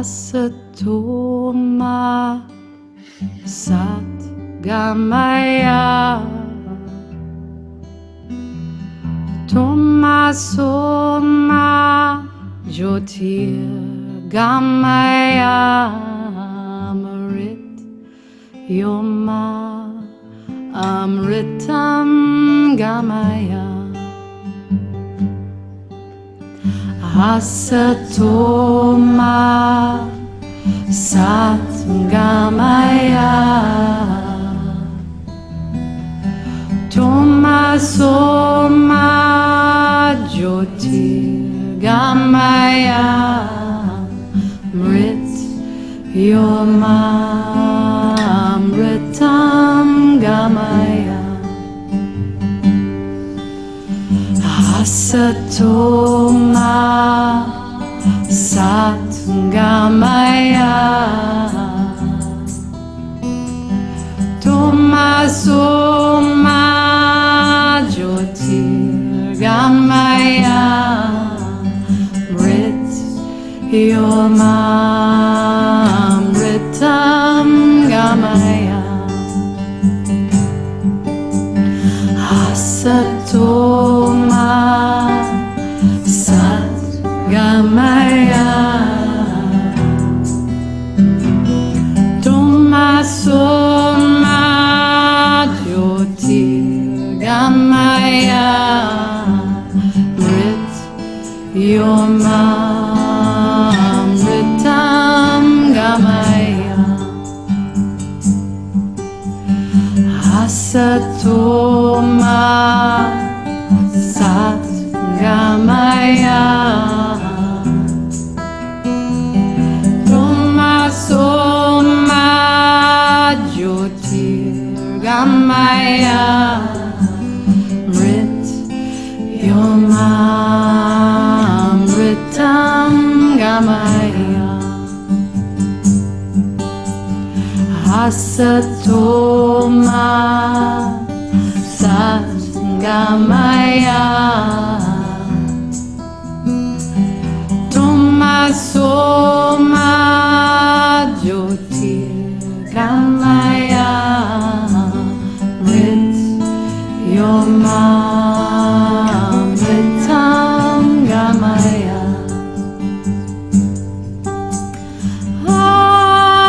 Asato Ma Satgamaya Tomaso Ma Jyotir Gamaya Amrit Yoma Amritam Gamaya Asato Ma Satgamaya Tomaso Ma Jyotir Gamaya Mrit Yoma Amritam Gamaya Asato Ma Satgamaya Tomaso Ma Jyotir Gamaya Mrit Yoma Amritam Gamaya Asato Ma Satgamaya Tomaso Ma Jyotir Gamaya Mrit Yoma Amritam Gamaya Asato Ma Satgamaya Tomaso Ma Jyotir Gamaya Mrit Yoma Amritam Gamaya Asato Ma Satgamaya Tomaso Ma Jyotir Gamaya Mrit Yoma Amritam Gamaya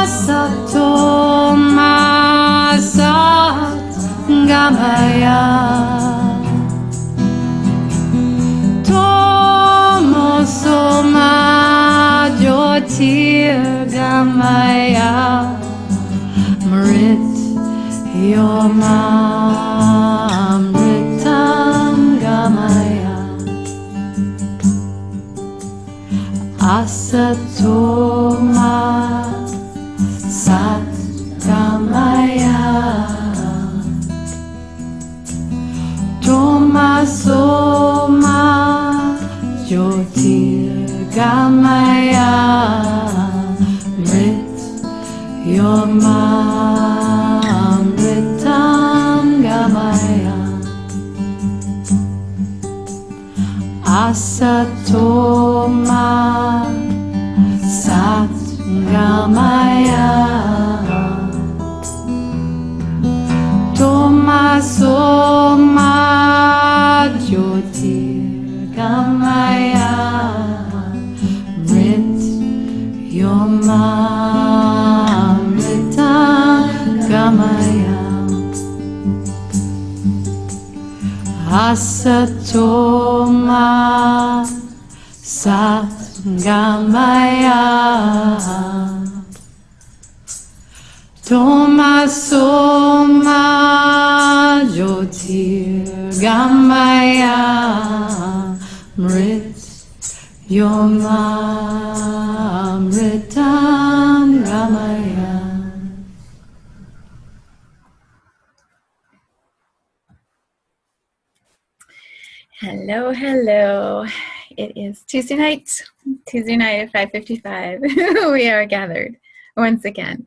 Asato Ma Satgamaya Tomaso Ma Jyotir Gamaya Mrit Yoma Amritam Gamaya Asato Ma Satgamaya Tomaso Ma Jyotir Gamaya Mrit Yoma Amritam Gamaya Asato Ma Satgamaya Tomaso Ma Jyotir Gamaya Mrit Yoma Amritam Gamaya Asato Ma Satgamaya Tomaso Ma Jyotir Gamaya Mrit Yoma Amritam Gamaya. Hello, hello. It is Tuesday night at 5:55. We are gathered once again.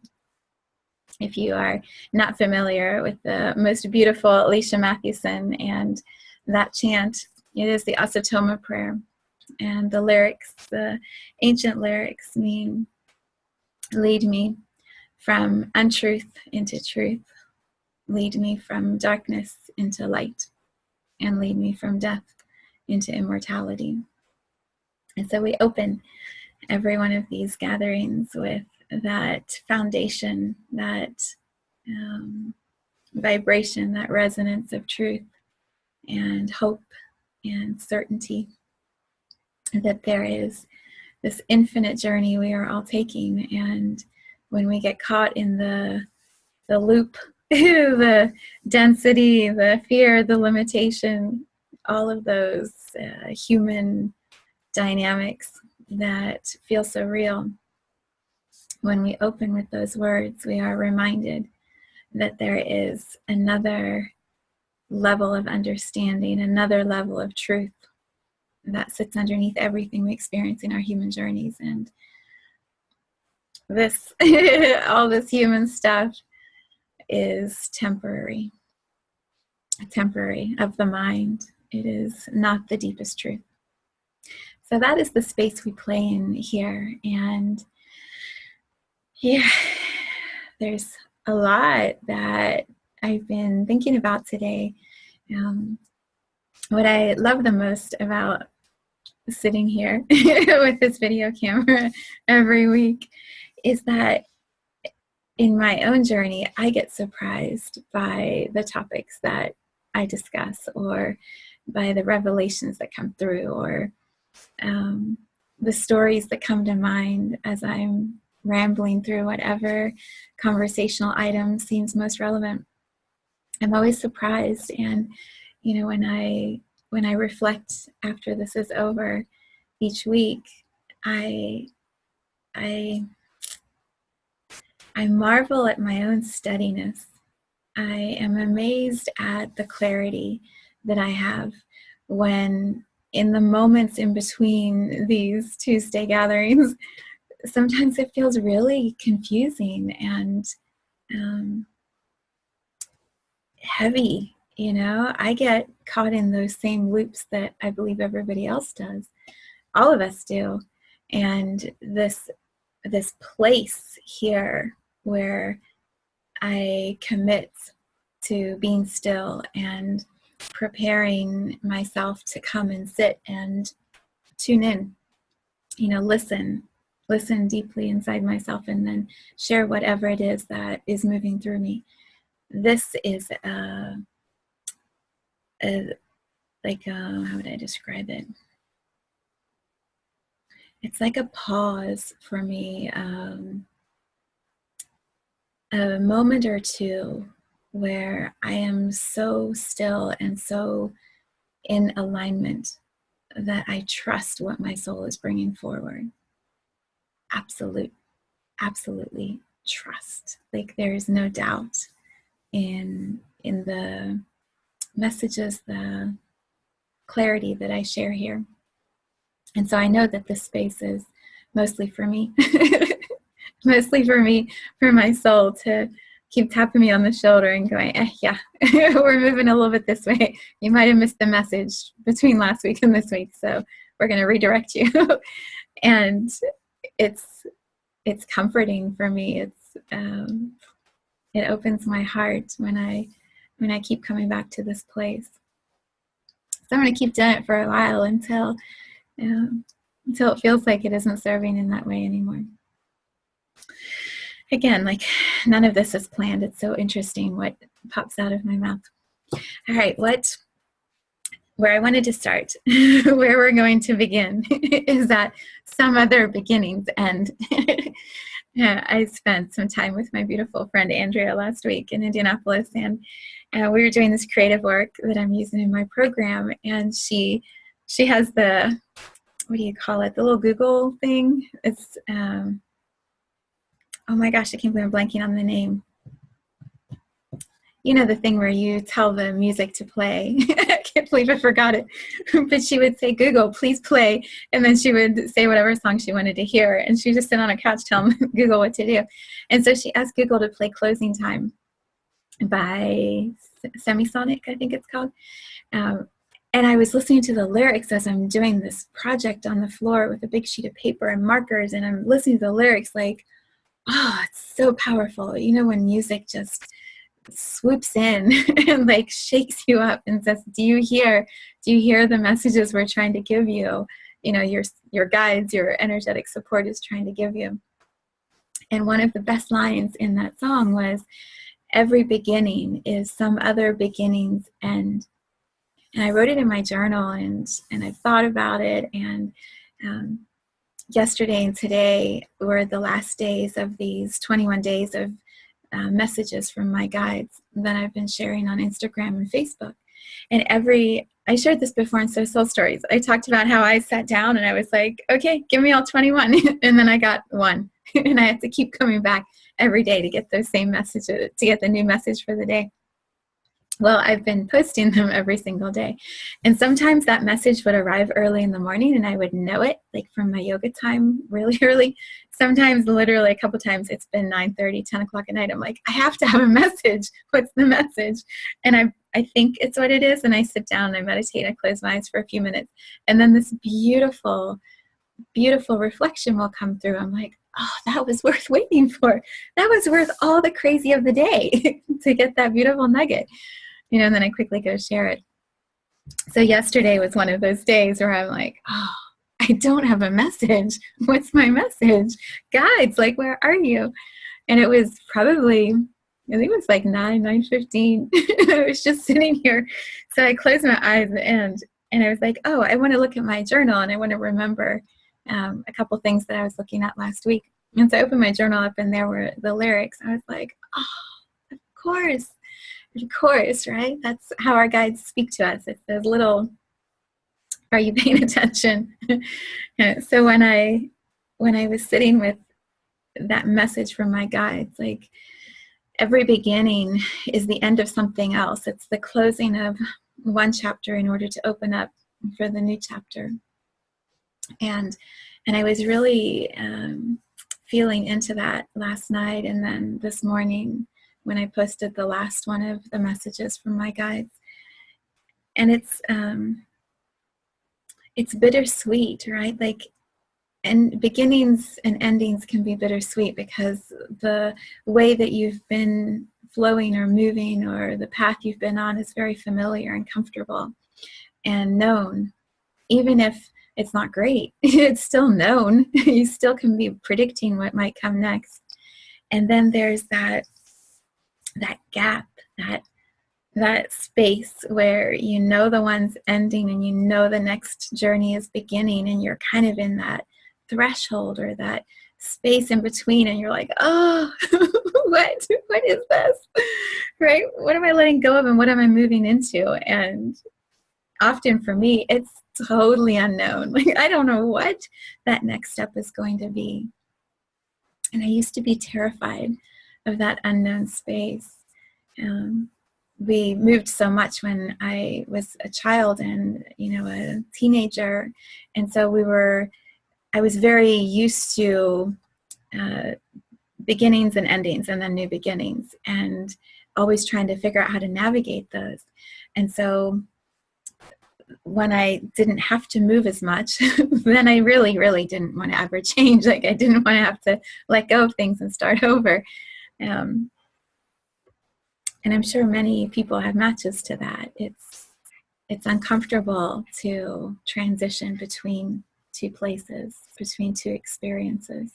If you are not familiar with the most beautiful Alicia Mathewson and that chant, it is the Asato Ma Prayer. And the lyrics, the ancient lyrics mean Lead me from untruth into truth. Lead me from darkness into light. And lead me from death into immortality. And so we open every one of these gatherings with that foundation, that vibration, that resonance of truth and hope and certainty that there is this infinite journey we are all taking. And when we get caught in the loop, the density, the fear, the limitation, all of those human dynamics that feel so real, when we open with those words, we are reminded that there is another level of understanding, another level of truth that sits underneath everything we experience in our human journeys. And this, all this human stuff is temporary of the mind. It is not the deepest truth. So that is the space we play in here. And yeah, there's a lot that I've been thinking about today. What I love the most about sitting here with this video camera every week is that in my own journey, I get surprised by the topics that I discuss, or by the revelations that come through, or the stories that come to mind as I'm rambling through whatever conversational item seems most relevant. I'm always surprised. And you know, when I reflect after this is over each week, I marvel at my own steadiness. I am amazed at the clarity that I have when, in the moments in between these Tuesday gatherings, sometimes it feels really confusing and heavy. You know, I get caught in those same loops that I believe everybody else does. All of us do. And this place here where I commit to being still and preparing myself to come and sit and tune in, you know, listen deeply inside myself, and then share whatever it is that is moving through me. This is how would I describe it? It's like a pause for me, a moment or two where I am so still and so in alignment that I trust what my soul is bringing forward. Absolutely trust. Like, there is no doubt in the messages, the clarity that I share here. And so I know that this space is mostly for me, mostly for me, for my soul to keep tapping me on the shoulder and going, yeah, we're moving a little bit this way. You might have missed the message between last week and this week, so we're going to redirect you. And it's comforting for me. It opens my heart when I keep coming back to this place. So I'm going to keep doing it for a while until it feels like it isn't serving in that way anymore. Again, like, none of this is planned. It's so interesting what pops out of my mouth. All right, where I wanted to start, where we're going to begin, is at some other beginning's end. I spent some time with my beautiful friend Andrea last week in Indianapolis, and we were doing this creative work that I'm using in my program, and she has the, what do you call it, the little Google thing. It's oh my gosh, I can't believe I'm blanking on the name. You know, the thing where you tell the music to play. I can't believe I forgot it. But she would say, Google, please play. And then she would say whatever song she wanted to hear. And she would just sit on a couch telling Google what to do. And so she asked Google to play Closing Time by Semisonic, I think it's called. And I was listening to the lyrics as I'm doing this project on the floor with a big sheet of paper and markers. And I'm listening to the lyrics like, oh, it's so powerful. You know, when music just swoops in and like shakes you up and says, do you hear the messages we're trying to give you? You know, your guides, your energetic support is trying to give you. And one of the best lines in that song was, every beginning is some other beginning's end. And I wrote it in my journal, and I thought about it. And yesterday and today were the last days of these 21 days of messages from my guides that I've been sharing on Instagram and Facebook. And I shared this before in Soul Stories. I talked about how I sat down and I was like, okay, give me all 21. And then I got one. And I had to keep coming back every day to get those same messages, to get the new message for the day. Well, I've been posting them every single day. And sometimes that message would arrive early in the morning and I would know it, like from my yoga time really early. Sometimes, literally a couple times, it's been 9:30, 10 o'clock at night. I'm like, I have to have a message. What's the message? And I think it's what it is. And I sit down and I meditate. I close my eyes for a few minutes. And then this beautiful, beautiful reflection will come through. I'm like, oh, that was worth waiting for. That was worth all the crazy of the day to get that beautiful nugget. You know, and then I quickly go share it. So yesterday was one of those days where I'm like, oh, I don't have a message. What's my message? Guides, like, where are you? And it was probably, I think it was like 9:15. I was just sitting here. So I closed my eyes and I was like, oh, I want to look at my journal and I want to remember a couple things that I was looking at last week. And so I opened my journal up and there were the lyrics. I was like, oh, of course. Of course, right? That's how our guides speak to us. It's those little, are you paying attention? So when I was sitting with that message from my guides, like, every beginning is the end of something else. It's the closing of one chapter in order to open up for the new chapter. And I was really feeling into that last night, and then this morning when I posted the last one of the messages from my guides. And it's bittersweet, right? Like, and beginnings and endings can be bittersweet because the way that you've been flowing or moving or the path you've been on is very familiar and comfortable and known. Even if it's not great, it's still known. You still can be predicting what might come next. And then there's that gap, that space where you know the one's ending and you know the next journey is beginning, and you're kind of in that threshold or that space in between, and you're like, oh, what is this, right? What am I letting go of and what am I moving into? And often for me, it's totally unknown. Like, I don't know what that next step is going to be. And I used to be terrified of that unknown space. We moved so much when I was a child and, you know, a teenager. And so I was very used to beginnings and endings and then new beginnings, and always trying to figure out how to navigate those. And so when I didn't have to move as much, then I really, really didn't want to ever change. Like, I didn't want to have to let go of things and start over. And I'm sure many people have matches to that. It's uncomfortable to transition between two places, between two experiences.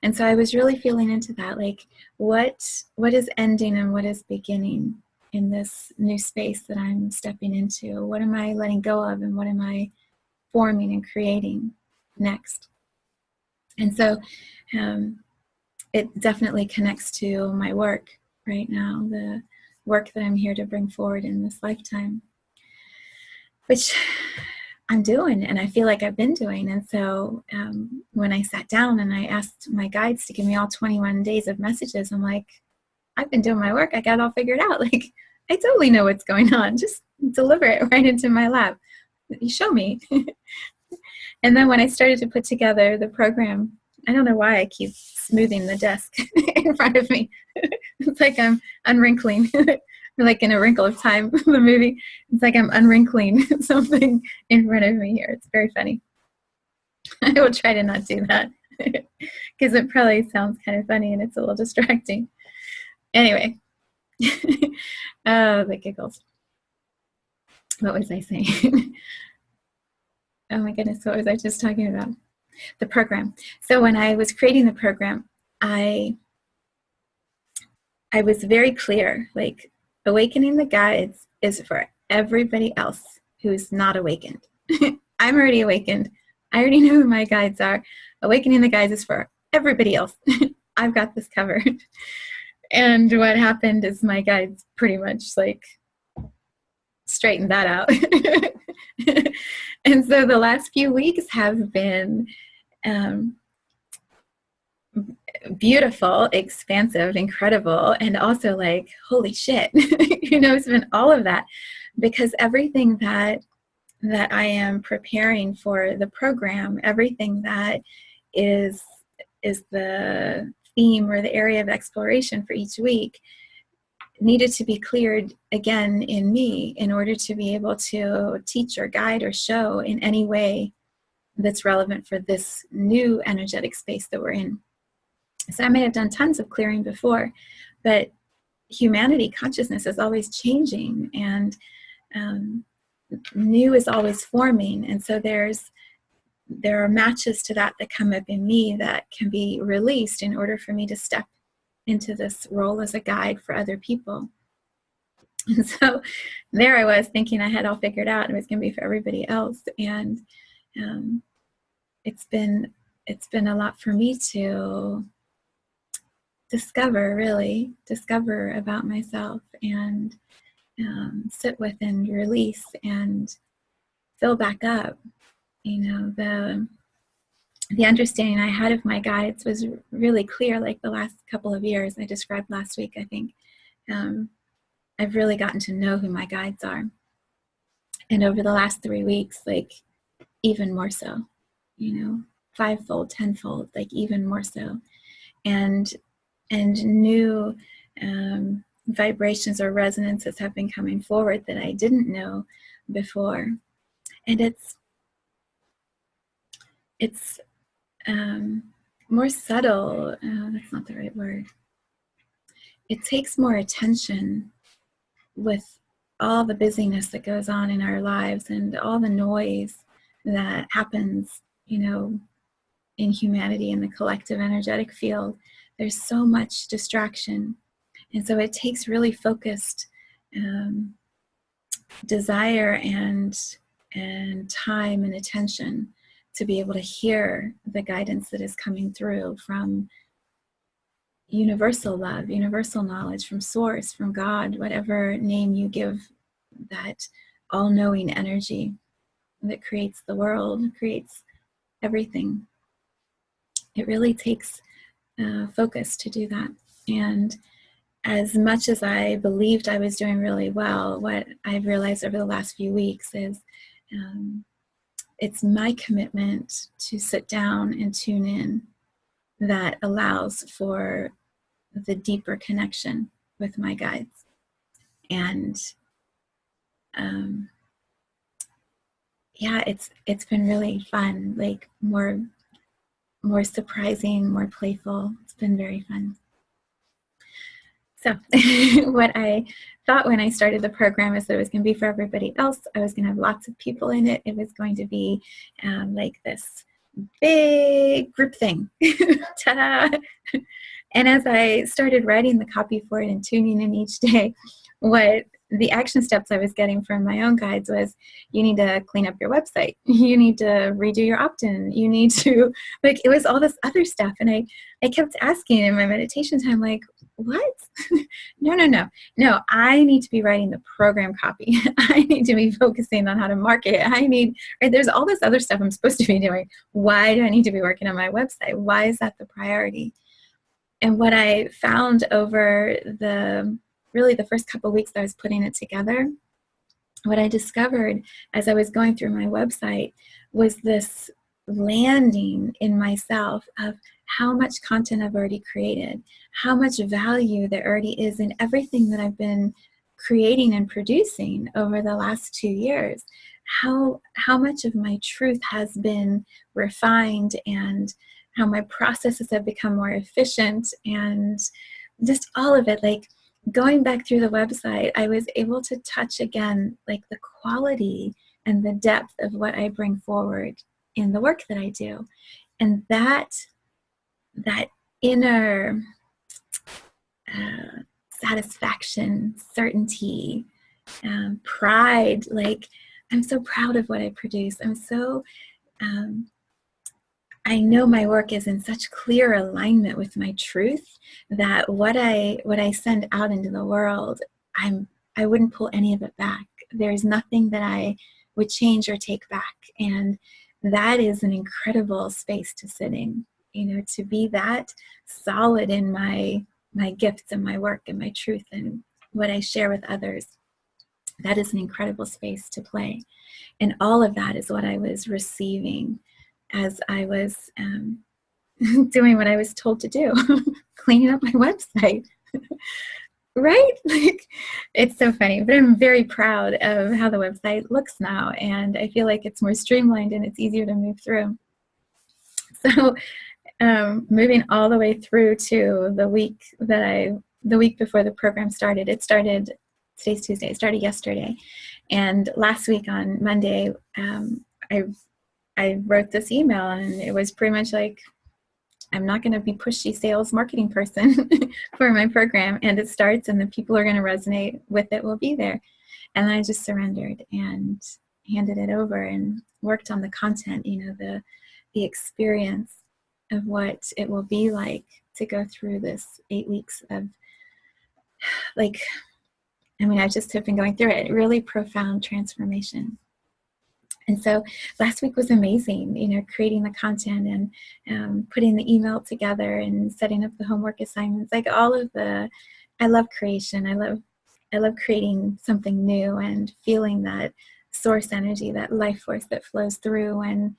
And so I was really feeling into that, like, what is ending and what is beginning in this new space that I'm stepping into? What am I letting go of and what am I forming and creating next? And so it definitely connects to my work right now, the work that I'm here to bring forward in this lifetime, which I'm doing and I feel like I've been doing. And so when I sat down and I asked my guides to give me all 21 days of messages, I'm like, I've been doing my work. I got it all figured out. Like, I totally know what's going on. Just deliver it right into my lap. You show me. And then when I started to put together the program, I don't know why I keep smoothing the desk in front of me. It's like I'm unwrinkling, like in A Wrinkle of Time, the movie. It's like I'm unwrinkling something in front of me here. It's very funny. I will try to not do that. because it probably sounds kind of funny and it's a little distracting. Anyway, oh, the giggles. What was I saying? Oh my goodness, what was I just talking about? The program. So when I was creating the program, I was very clear, like, awakening the guides is for everybody else who's not awakened. I'm already awakened. I already know who my guides are. Awakening the guides is for everybody else. I've got this covered. And what happened is my guides pretty much like straightened that out. And so the last few weeks have been beautiful, expansive, incredible, and also like, holy shit. It's been all of that, because everything that I am preparing for the program, everything that is the theme or the area of exploration for each week, needed to be cleared again in me in order to be able to teach or guide or show in any way that's relevant for this new energetic space that we're in. So I may have done tons of clearing before, but humanity consciousness is always changing, and new is always forming. And so there are matches to that come up in me that can be released in order for me to step into this role as a guide for other people. And so there I was thinking I had all figured out and it was going to be for everybody else. And it's been a lot for me to discover about myself, and sit with and release and fill back up. The understanding I had of my guides was really clear, like the last couple of years I described last week, I think. I've really gotten to know who my guides are. And over the last 3 weeks, like even more so, fivefold, tenfold, like even more so. And new vibrations or resonances have been coming forward that I didn't know before. And it's more subtle. That's not the right word. It takes more attention with all the busyness that goes on in our lives and all the noise that happens, in humanity, in the collective energetic field. There's so much distraction. And so it takes really focused desire and time and attention to be able to hear the guidance that is coming through from universal love, universal knowledge, from source, from God, whatever name you give that all-knowing energy that creates the world, creates everything. It really takes focus to do that. And as much as I believed I was doing really well, what I've realized over the last few weeks is it's my commitment to sit down and tune in that allows for the deeper connection with my guides. And yeah, it's been really fun, like more surprising, more playful. It's been very fun. So what I thought when I started the program is that it was going to be for everybody else. I was going to have lots of people in it. It was going to be like this big group thing. Ta-da! And as I started writing the copy for it and tuning in each day, what the action steps I was getting from my own guides was, you need to clean up your website. You need to redo your opt-in. You need to, like, it was all this other stuff. And I kept asking in my meditation time, like, what? No, I need to be writing the program copy. I need to be focusing on how to market it. Right, there's all this other stuff I'm supposed to be doing. Why do I need to be working on my website? Why is that the priority? And what I found over the first couple of weeks that I was putting it together, what I discovered as I was going through my website was this landing in myself of how much content I've already created, how much value there already is in everything that I've been creating and producing over the last 2 years, how much of my truth has been refined and how my processes have become more efficient, and just all of it. Like going back through the website, I was able to touch again, like the quality and the depth of what I bring forward in the work that I do. And that inner satisfaction, certainty, pride, like I'm so proud of what I produce. I'm so, I know my work is in such clear alignment with my truth that what I send out into the world, I wouldn't pull any of it back. There's nothing that I would change or take back. And that is an incredible space to sit in, you know, to be that solid in my gifts and my work and my truth and what I share with others. That is an incredible space to play. And all of that is what I was receiving as I was doing what I was told to do, cleaning up my website. Right? Like, it's so funny, but I'm very proud of how the website looks now, and I feel like it's more streamlined and it's easier to move through. So moving all the way through to the week before the program started. Today's Tuesday, it started yesterday. And last week on Monday, I wrote this email, and it was pretty much like, I'm not going to be pushy sales marketing person for my program. And it starts, and the people who are going to resonate with it will be there. And I just surrendered and handed it over and worked on the content, you know, the experience of what it will be like to go through this 8 weeks of, like, I mean, I just have been going through it, really profound transformation. And so last week was amazing, you know, creating the content and putting the email together and setting up the homework assignments, like all of I love creation. I love creating something new and feeling that source energy, that life force that flows through, and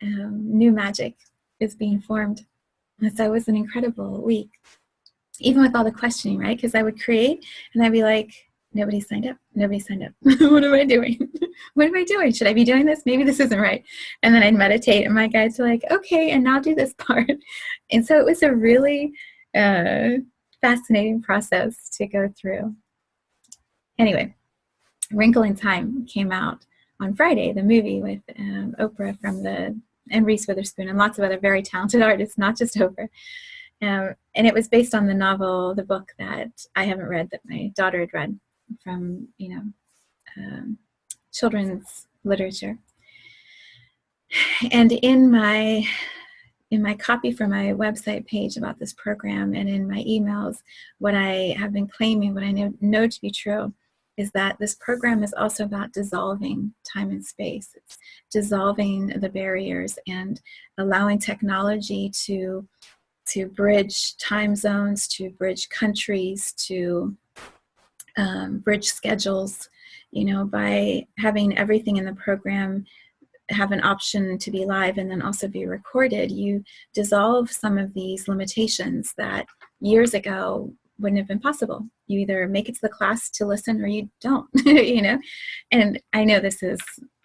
new magic is being formed. And so it was an incredible week, even with all the questioning, right? Because I would create and I'd be like, nobody signed up. Nobody signed up. What am I doing? What am I doing? Should I be doing this? Maybe this isn't right. And then I'd meditate, and my guides were like, okay, and now do this part. And so it was a really fascinating process to go through. Anyway, Wrinkle in Time came out on Friday, the movie with Oprah and Reese Witherspoon and lots of other very talented artists, not just Oprah. And it was based on the book that I haven't read, that my daughter had read from, you know, children's literature. And in my copy for my website page about this program, and in my emails, what I have been claiming, what I know to be true, is that this program is also about dissolving time and space. It's dissolving the barriers and allowing technology to bridge time zones, to bridge countries, to bridge schedules, you know, by having everything in the program have an option to be live and then also be recorded. You dissolve some of these limitations that years ago wouldn't have been possible. You either make it to the class to listen or you don't, you know? And I know this is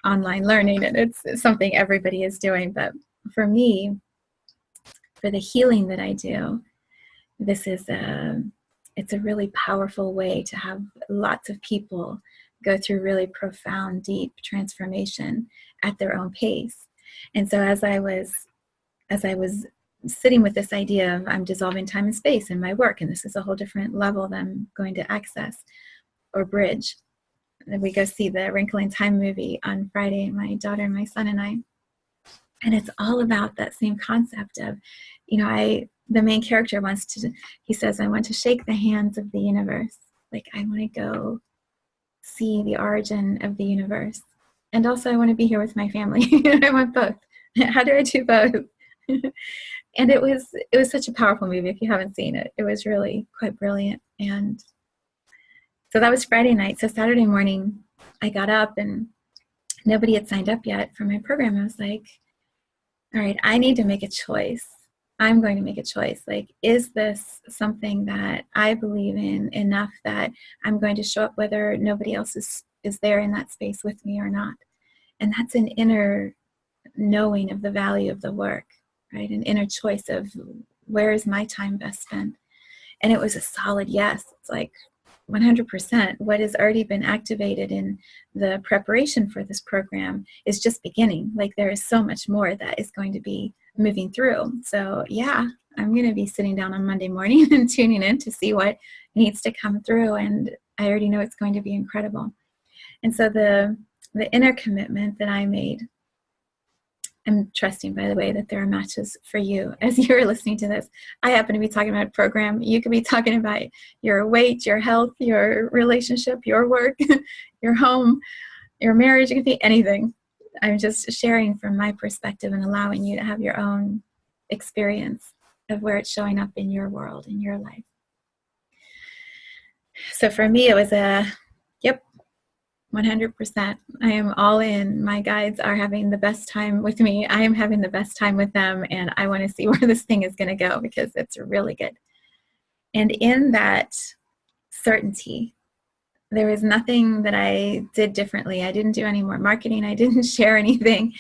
online learning and it's something everybody is doing, but for me, for the healing that I do, this is it's a really powerful way to have lots of people go through really profound, deep transformation at their own pace. And so as I was sitting with this idea of I'm dissolving time and space in my work, and this is a whole different level that I'm going to access or bridge. And we go see the Wrinkle in Time movie on Friday, my daughter and my son and I. And it's all about that same concept of, you know, the main character he says, I want to shake the hands of the universe. Like, I want to go see the origin of the universe. And also I want to be here with my family. I want both. How do I do both? And it was such a powerful movie. If you haven't seen it, it was really quite brilliant. And so that was Friday night. So Saturday morning, I got up and nobody had signed up yet for my program. I was like, all right, I need to make a choice. I'm going to make a choice. Like, is this something that I believe in enough that I'm going to show up whether nobody else is there in that space with me or not? And that's an inner knowing of the value of the work, right? An inner choice of where is my time best spent? And it was a solid yes. It's like 100%. What has already been activated in the preparation for this program is just beginning. Like there is so much more that is going to be moving through. So yeah, I'm going to be sitting down on Monday morning and tuning in to see what needs to come through. And I already know it's going to be incredible. And so the inner commitment that I made, I'm trusting, by the way, that there are matches for you as you're listening to this. I happen to be talking about a program. You could be talking about your weight, your health, your relationship, your work, your home, your marriage. It could be anything. I'm just sharing from my perspective and allowing you to have your own experience of where it's showing up in your world, in your life. So for me, it was a, yep, 100%. I am all in. My guides are having the best time with me. I am having the best time with them, and I want to see where this thing is going to go because it's really good. And in that certainty, there was nothing that I did differently. I didn't do any more marketing. I didn't share anything.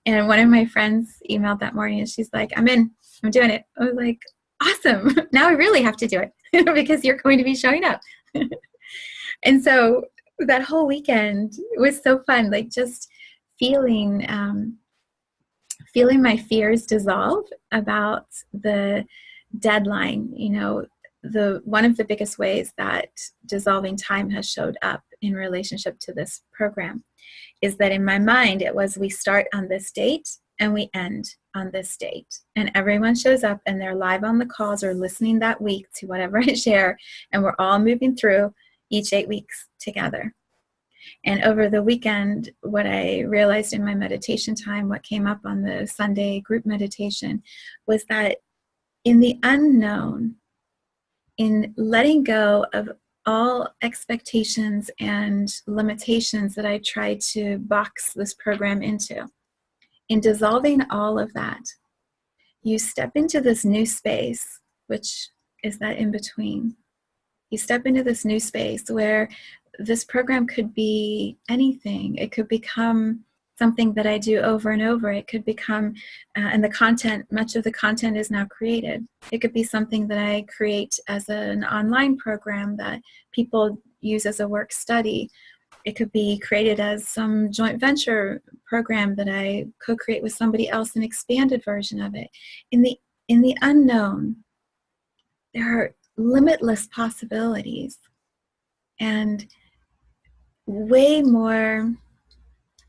And one of my friends emailed that morning and she's like, I'm in. I'm doing it. I was like, awesome. Now I really have to do it because you're going to be showing up. And so that whole weekend was so fun, like just feeling my fears dissolve about the deadline. You know, one of the biggest ways that dissolving time has showed up in relationship to this program is that in my mind it was we start on this date and we end on this date, and everyone shows up and they're live on the calls or listening that week to whatever I share, and we're all moving through each 8 weeks together. And over the weekend, what I realized in my meditation time, what came up on the Sunday group meditation, was that in the unknown, in letting go of all expectations and limitations that I tried to box this program into, in dissolving all of that, you step into this new space, which is that in between. You step into this new space where this program could be anything. It could become something that I do over and over. It could become, and the content, much of the content is now created. It could be something that I create as an online program that people use as a work study. It could be created as some joint venture program that I co-create with somebody else, an expanded version of it. In the unknown, there are limitless possibilities and way more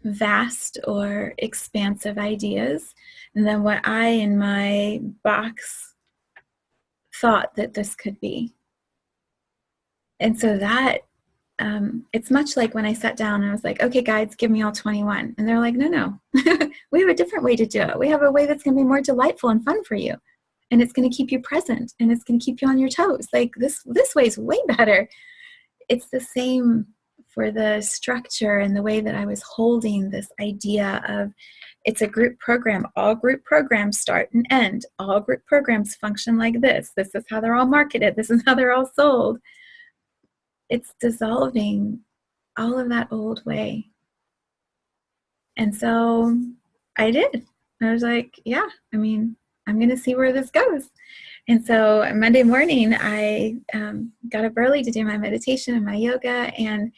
vast or expansive ideas than what I in my box thought that this could be. And so that it's much like when I sat down and I was like, okay, guides, give me all 21. And they're like, no, we have a different way to do it. We have a way that's going to be more delightful and fun for you. And it's going to keep you present and it's going to keep you on your toes. Like this way is way better. It's the same for the structure and the way that I was holding this idea of it's a group program. All group programs start and end. All group programs function like this. This is how they're all marketed. This is how they're all sold. It's dissolving all of that old way. And so I did. I was like, yeah, I mean, I'm going to see where this goes. And so Monday morning, I got up early to do my meditation and my yoga. And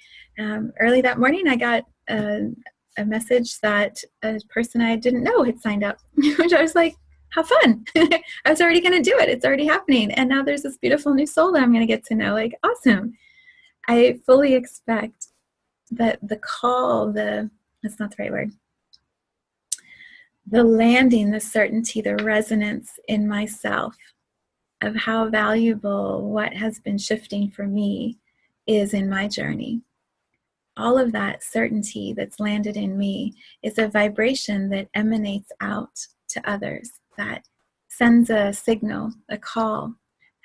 early that morning, I got a message that a person I didn't know had signed up, which I was like, how fun. I was already going to do it. It's already happening. And now there's this beautiful new soul that I'm going to get to know. Like, awesome. I fully expect that the call, that's not the right word, the landing, the certainty, the resonance in myself of how valuable what has been shifting for me is in my journey. All of that certainty that's landed in me is a vibration that emanates out to others, that sends a signal, a call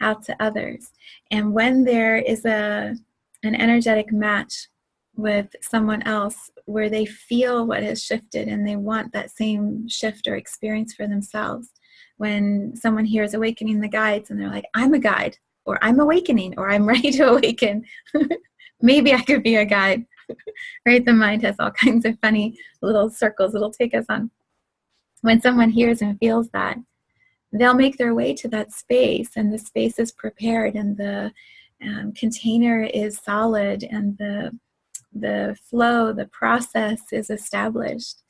out to others. And when there is an energetic match with someone else where they feel what has shifted and they want that same shift or experience for themselves, when someone hears awakening the guides and they're like, I'm a guide, or I'm awakening, or I'm ready to awaken, maybe I could be a guide, right? The mind has all kinds of funny little circles it'll take us on. When someone hears and feels that, they'll make their way to that space, and the space is prepared, and the container is solid, and the flow, the process is established,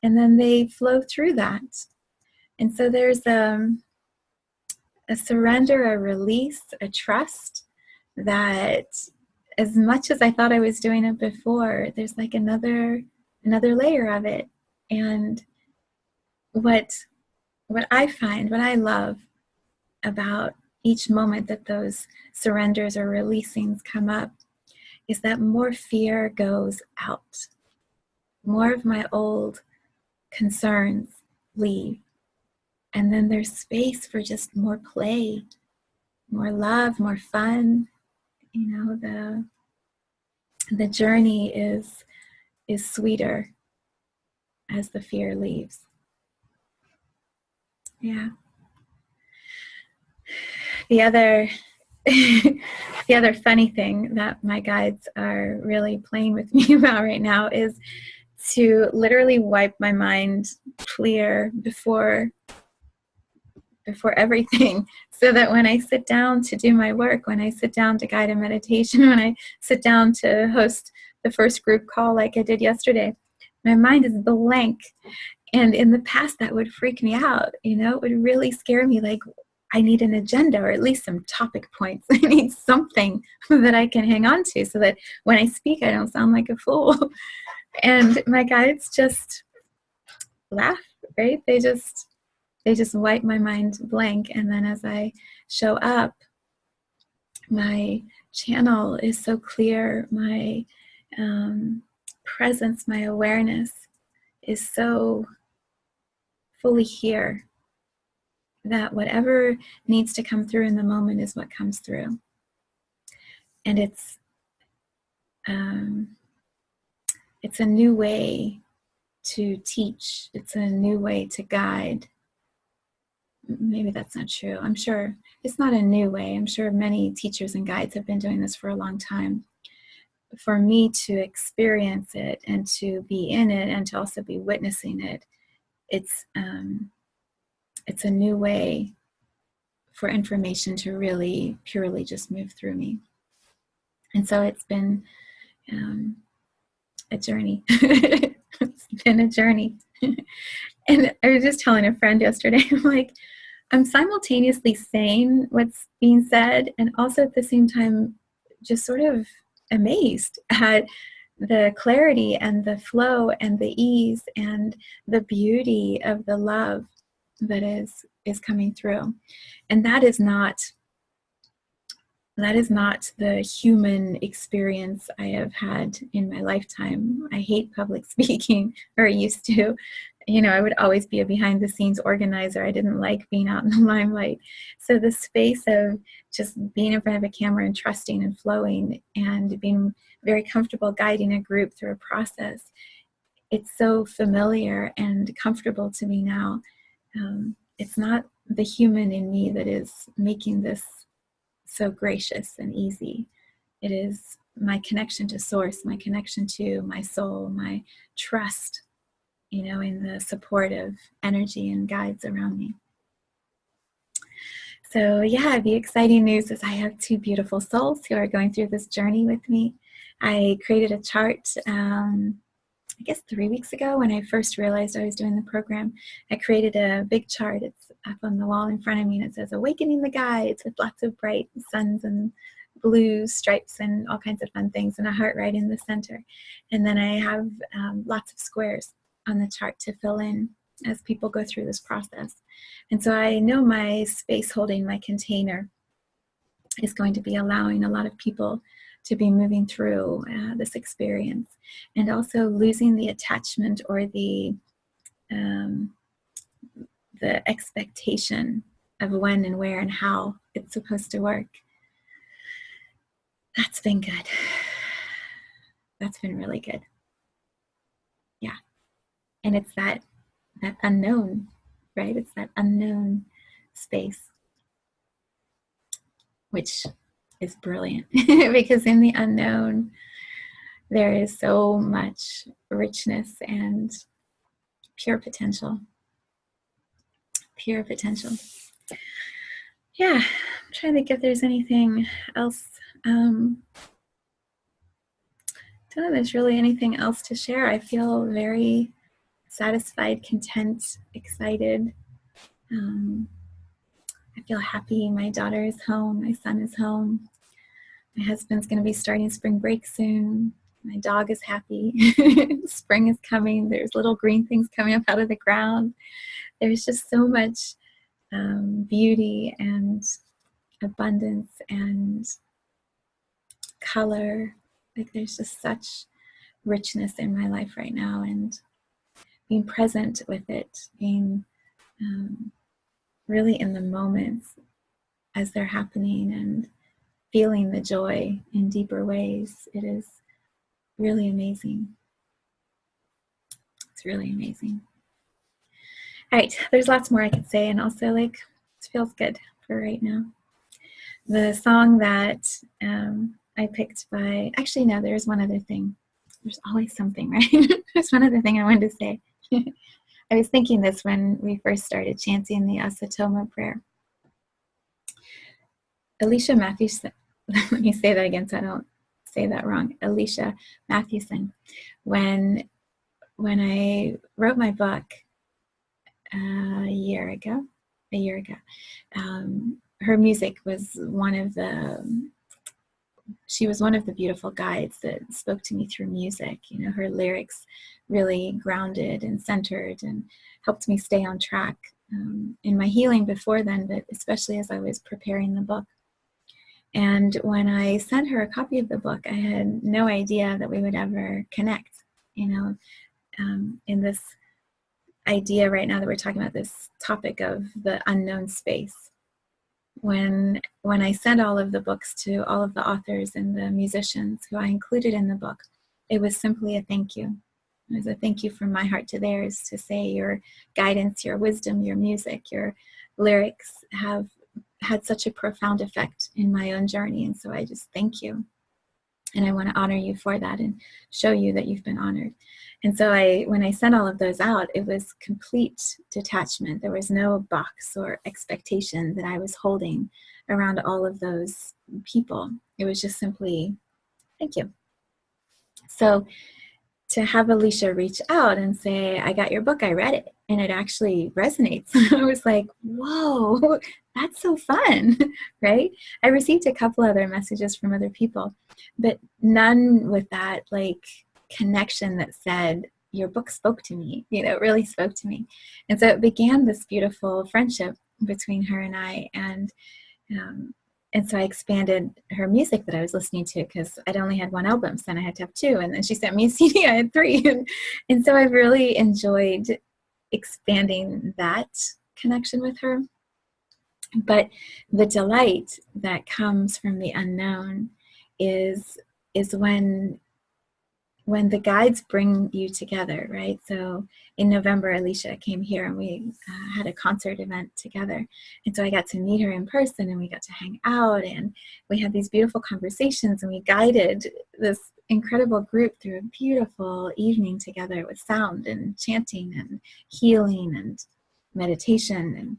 and then they flow through that. And so there's a surrender, a release, a trust that, as much as I thought I was doing it before, there's like another layer of it. And what I find, what I love about each moment that those surrenders or releasings come up, is that more fear goes out. More of my old concerns leave. And then there's space for just more play, more love, more fun. You know, the journey is sweeter as the fear leaves. Yeah. The other funny thing that my guides are really playing with me about right now is to literally wipe my mind clear before everything, so that when I sit down to do my work, when I sit down to guide a meditation, when I sit down to host the first group call like I did yesterday, my mind is blank. And in the past, that would freak me out. You know, it would really scare me. Like, I need an agenda, or at least some topic points. I need something that I can hang on to, so that when I speak, I don't sound like a fool. And my guides just laugh, right? They just wipe my mind blank. And then as I show up, my channel is so clear. My presence, my awareness is so fully here, that whatever needs to come through in the moment is what comes through. And it's a new way to teach. It's a new way to guide. Maybe that's not true. I'm sure it's not a new way. I'm sure many teachers and guides have been doing this for a long time. For me to experience it and to be in it and to also be witnessing it, it's a new way for information to really purely just move through me. And so it's been a journey. It's been a journey. And I was just telling a friend yesterday, I'm like, I'm simultaneously saying what's being said, and also at the same time just sort of amazed at the clarity and the flow and the ease and the beauty of the love that is coming through. And that is not the human experience I have had in my lifetime. I hate public speaking, or used to. You know, I would always be a behind the scenes organizer. I didn't like being out in the limelight. So the space of just being in front of a camera and trusting and flowing and being very comfortable guiding a group through a process, it's so familiar and comfortable to me now. It's not the human in me that is making this so gracious and easy. It is my connection to source, my connection to my soul, my trust, you know, in the supportive energy and guides around me. So yeah, the exciting news is I have two beautiful souls who are going through this journey with me. I created a chart, I guess 3 weeks ago, when I first realized I was doing the program. I created a big chart. It's up on the wall in front of me, and it says Awakening the Guides, with lots of bright suns and blue stripes and all kinds of fun things, and a heart right in the center. And then I have lots of squares on the chart to fill in as people go through this process. And so I know my space holding, my container, is going to be allowing a lot of people to be moving through this experience, and also losing the attachment or the expectation of when and where and how it's supposed to work. That's been good. That's been really good. Yeah. And it's that unknown, right? It's that unknown space, which is brilliant because in the unknown, there is so much richness and pure potential. Pure potential. Yeah, I'm trying to think if there's anything else. Don't know if there's really anything else to share. I feel very satisfied, content, excited. I feel happy. My daughter is home. My son is home. My husband's going to be starting spring break soon. My dog is happy. Spring is coming. There's little green things coming up out of the ground. There's just so much beauty and abundance and color. Like there's just such richness in my life right now, and being present with it, being really in the moments as they're happening and feeling the joy in deeper ways. It is really amazing. It's really amazing. All right, there's lots more I could say, and also like it feels good for right now. The song that I picked by, actually no, there's one other thing. There's always something, right? There's one other thing I wanted to say. I was thinking this when we first started chanting the Asato Ma Prayer. Alicia Mathewson, let me say that again so I don't say that wrong. Alicia Mathewson, when I wrote my book a year ago, her music was she was one of the beautiful guides that spoke to me through music. You know, her lyrics really grounded and centered and helped me stay on track in my healing before then, but especially as I was preparing the book. And when I sent her a copy of the book, I had no idea that we would ever connect, you know, in this idea right now that we're talking about, this topic of the unknown space. When I sent all of the books to all of the authors and the musicians who I included in the book, it was simply a thank you. It was a thank you from my heart to theirs, to say your guidance, your wisdom, your music, your lyrics have had such a profound effect in my own journey. And so I just thank you. And I want to honor you for that and show you that you've been honored. And so when I sent all of those out, it was complete detachment. There was no box or expectation that I was holding around all of those people. It was just simply, thank you. So to have Alicia reach out and say, I got your book, I read it, and it actually resonates. I was like, whoa, that's so fun, right? I received a couple other messages from other people, but none with that like connection that said, your book spoke to me, you know, it really spoke to me. And so it began this beautiful friendship between her and I. And so I expanded her music that I was listening to, because I'd only had one album, so then I had to have two. And then she sent me a CD, I had three. And so I've really enjoyed expanding that connection with her. But the delight that comes from the unknown is when the guides bring you together, right? So in November, Alicia came here and we had a concert event together. And so I got to meet her in person and we got to hang out and we had these beautiful conversations and we guided this incredible group through a beautiful evening together with sound and chanting and healing and meditation and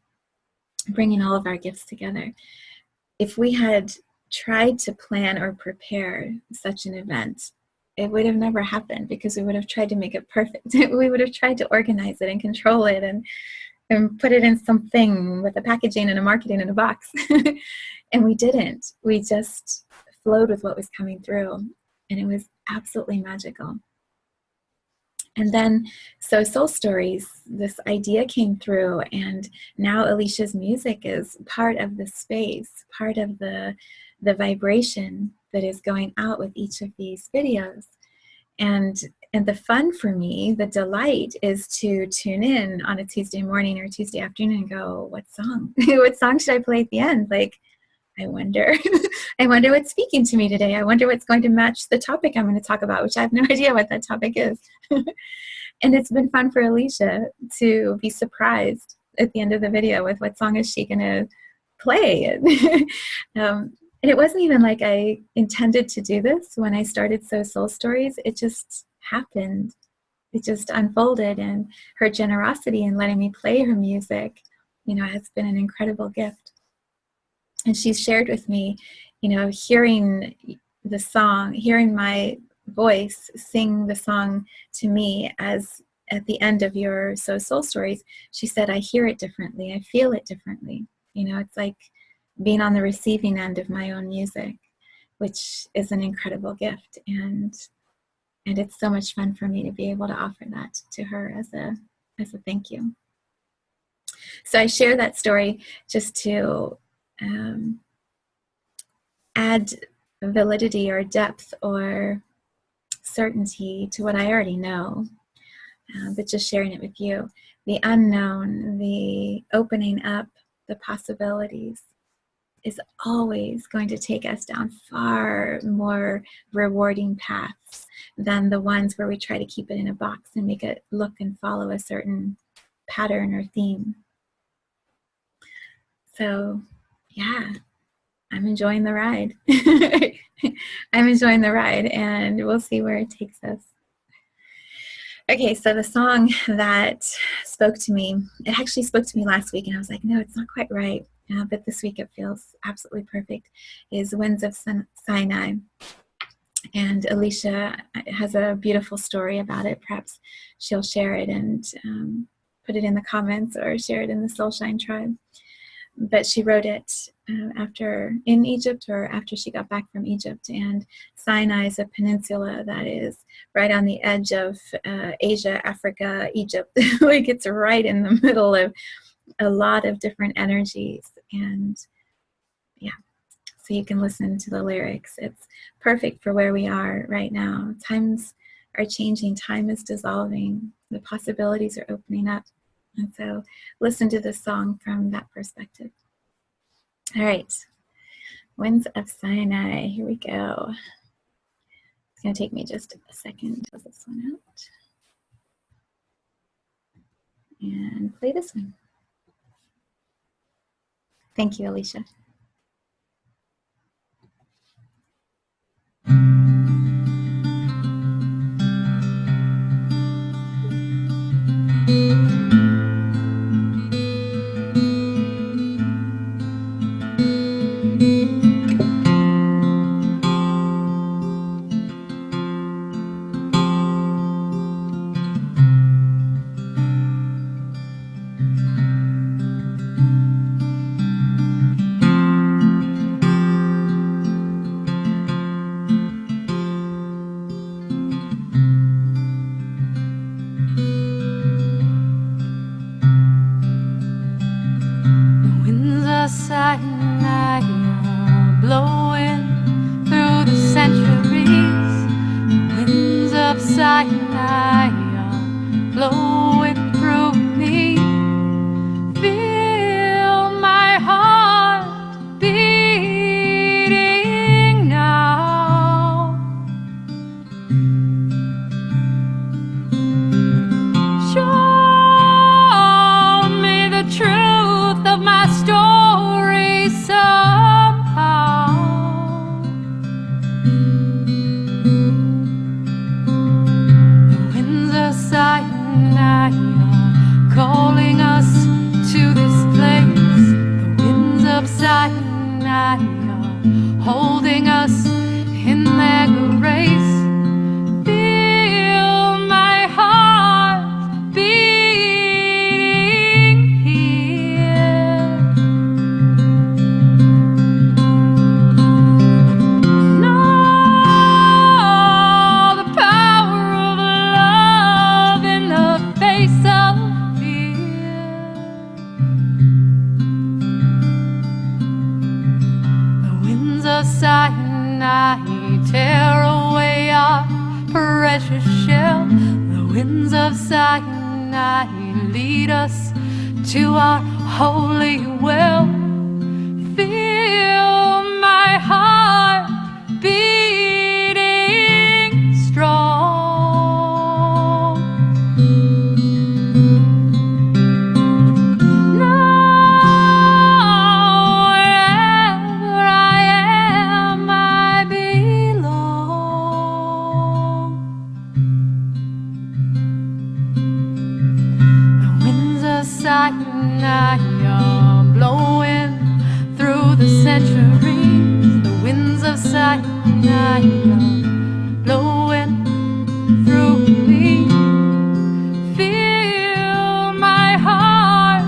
bringing all of our gifts together. If we had tried to plan or prepare such an event, it would have never happened, because we would have tried to make it perfect. We would have tried to organize it and control it and put it in something with a packaging and a marketing and a box. And we didn't. We just flowed with what was coming through, and it was absolutely magical. And then, so Soul Stories, this idea came through, and now Alicia's music is part of the space, part of the vibration that is going out with each of these videos. And the fun for me, the delight, is to tune in on a Tuesday morning or Tuesday afternoon and go, what song? What song should I play at the end? Like, I wonder. I wonder what's speaking to me today. I wonder what's going to match the topic I'm going to talk about, which I have no idea what that topic is. And it's been fun for Alicia to be surprised at the end of the video with what song is she going to play. And it wasn't even like I intended to do this when I started Soul Stories. It just happened. It just unfolded, and her generosity in letting me play her music has been an incredible gift. And she's shared with me, hearing the song, hearing my voice sing the song to me as at the end of your soul stories. She said, I hear it differently. I feel it differently. It's like being on the receiving end of my own music, which is an incredible gift. And it's so much fun for me to be able to offer that to her as a thank you. So I share that story just to add validity or depth or certainty to what I already know, but just sharing it with you. The unknown, the opening up, the possibilities is always going to take us down far more rewarding paths than the ones where we try to keep it in a box and make it look and follow a certain pattern or theme. So, yeah, I'm enjoying the ride. I'm enjoying the ride, and we'll see where it takes us. Okay, so the song that spoke to me, it actually spoke to me last week, and I was like, no, it's not quite right. But this week it feels absolutely perfect, is Winds of Sinai. And Alicia has a beautiful story about it. Perhaps she'll share it and put it in the comments or share it in the Soulshine Tribe. But she wrote it in Egypt or after she got back from Egypt. And Sinai is a peninsula that is right on the edge of Asia, Africa, Egypt. Like it's right in the middle of a lot of different energies. And yeah, so you can listen to the lyrics. It's perfect for where we are right now. Times are changing. Time is dissolving. The possibilities are opening up. And so listen to this song from that perspective. All right. Winds of Sinai. Here we go. It's going to take me just a second to fill this one out. And play this one. Thank you, Alicia. Sinai blowing through the centuries. The winds of Sinai blowing through me. Feel my heart beating now. Show me the truth of my story somehow. The winds of Sinai are calling us to this place. The winds of Sinai are holding us in their grace. Feel my heart beating here. Know the power of love in the face of fear. The winds of Sinai tear away our precious shell. The winds of Sinai lead us to our holy well. Feel my heart beating strong. Now wherever I am, I belong. The winds of Sinai blowing through the centuries. The winds of Sinai blowing through me. Feel my heart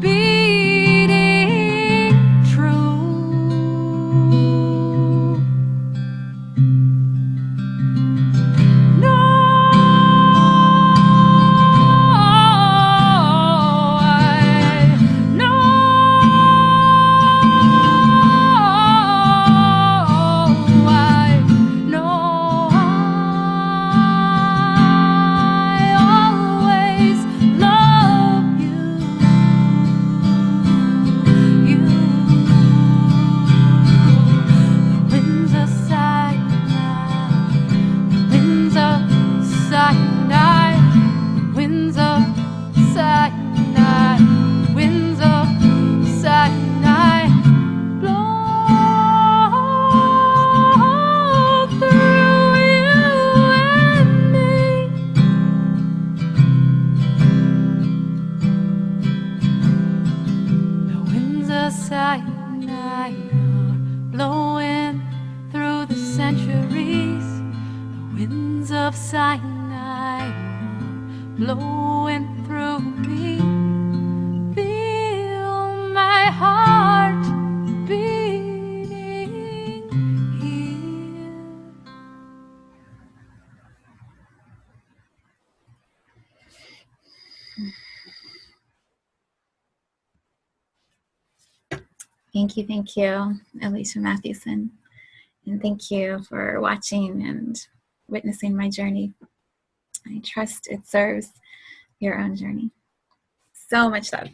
beating true. No, I know I always love you. The winds of Sinai, winds of Sinai, winds of Sinai, winds of Sinai, blow through you and me. The winds of Sinai are blowing through the centuries. The winds of Sinai are blowing through me. Feel my heart beating here. Thank you, Alicia Mathewson. And thank you for watching and witnessing my journey. I trust it serves your own journey. So much love.